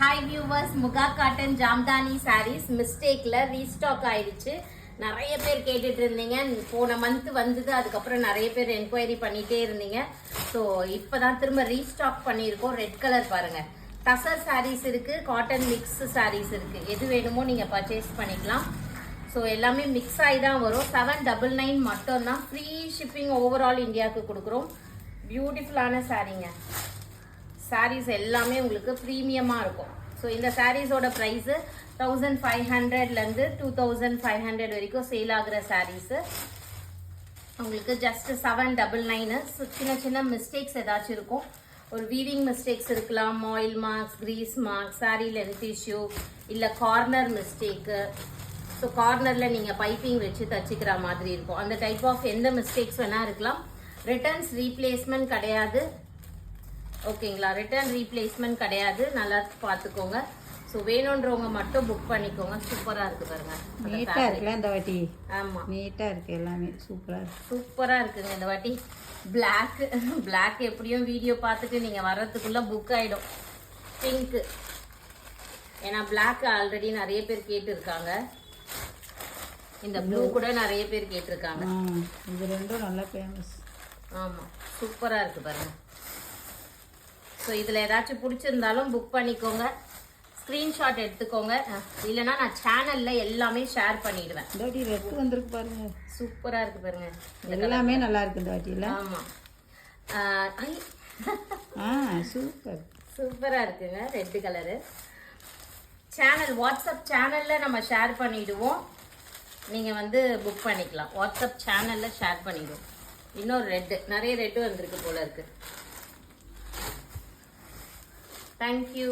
Hi viewers, Muga cotton Jamdani saris மிஸ்டேக்ல restock ஆயிடுச்சு. நிறைய பேர் கேட்டுட்டு இருந்தீங்க. போன மந்த் வந்தது, அதுக்கப்புறம் நிறைய பேர் என்கொயரி பண்ணிட்டே இருந்தீங்க. ஸோ இப்போதான் திரும்ப ரீஸ்டாக் பண்ணியிருக்கோம். ரெட் கலர் பாருங்க. டசர் சாரீஸ் இருக்கு, காட்டன் மிக்ஸ் சாரீஸ் இருக்கு. எது வேணுமோ நீங்க பர்ச்சேஸ் பண்ணிக்கலாம். ஸோ எல்லாமே மிக்ஸ் ஆகி தான் வரும். 799 மட்டும்தான். ஃப்ரீ ஷிப்பிங் ஓவரால் இந்தியாவுக்கு கொடுக்குறோம். பியூட்டிஃபுல்லான சாரீங்க. சாரீஸ் எல்லாமே உங்களுக்கு ப்ரீமியமாக இருக்கும். ஸோ இந்த சாரீஸோட ப்ரைஸு 1500லேருந்து 2500 வரைக்கும் சேல் ஆகுற சாரீஸு. உங்களுக்கு ஜஸ்ட் 799. ஸோ சின்ன சின்ன மிஸ்டேக்ஸ் ஏதாச்சும் இருக்கும். ஒரு வீவிங் மிஸ்டேக்ஸ் இருக்கலாம், oil marks, grease marks, sari length issue, இல்லை கார்னர் மிஸ்டேக்கு. ஸோ கார்னரில் நீங்கள் பைப்பிங் வச்சு தச்சுக்கிற மாதிரி இருக்கும். அந்த டைப் ஆஃப் எந்த மிஸ்டேக்ஸ் வேணால் இருக்கலாம். ரிட்டர்ன்ஸ் ரீப்ளேஸ்மெண்ட் கிடையாது. ஓகேங்களா, ரிட்டர்ன் ரீப்ளேஸ்மெண்ட் கிடையாது. நல்லா பார்த்துக்கோங்க. ஸோ வேணுன்றவங்க மட்டும் புக் பண்ணிக்கோங்க. சூப்பராக இருக்கு பாருங்க. நீட்டாக இருக்குல்ல இந்த வாட்டி? ஆமாம், நீட்டாக இருக்கு, எல்லாமே சூப்பராக இருக்கு. சூப்பராக இருக்குங்க இந்த வாட்டி. பிளாக் எப்படியும் வீடியோ பார்த்துட்டு நீங்கள் வர்றதுக்குள்ளே புக் ஆகிடும். பிங்க்கு, ஏன்னா பிளாக் ஆல்ரெடி நிறைய பேர் கேட்டிருக்காங்க. இந்த ப்ளூ கூட நிறைய பேர் கேட்டிருக்காங்க. இது ரெண்டும் நல்லா ஃபேமஸ். ஆமாம், சூப்பராக இருக்கு பாருங்க. ஸோ இதில் ஏதாச்சும் பிடிச்சிருந்தாலும் புக் பண்ணிக்கோங்க. ஸ்க்ரீன்ஷாட் எடுத்துக்கோங்க. இல்லைனா நான் சேனலில் எல்லாமே ஷேர் பண்ணிடுவேன். இந்த வாட்டி ரெட் வந்திருக்கு பாருங்க. சூப்பராக இருக்கு பாருங்க. எல்லாமே நல்லா இருக்கு இந்த வாட்டியில். ஆமாம், சூப்பர் சூப்பராக இருக்குங்க. Red colour. சேனல் வாட்ஸ்அப் சேனலில் நம்ம ஷேர் பண்ணிவிடுவோம். நீங்கள் வந்து புக் பண்ணிக்கலாம். வாட்ஸ்அப் சேனலில் ஷேர் பண்ணிவிடுவோம். இன்னொரு ரெட்டு, நிறைய ரெட்டு வந்திருக்கு போல இருக்கு. Thank you.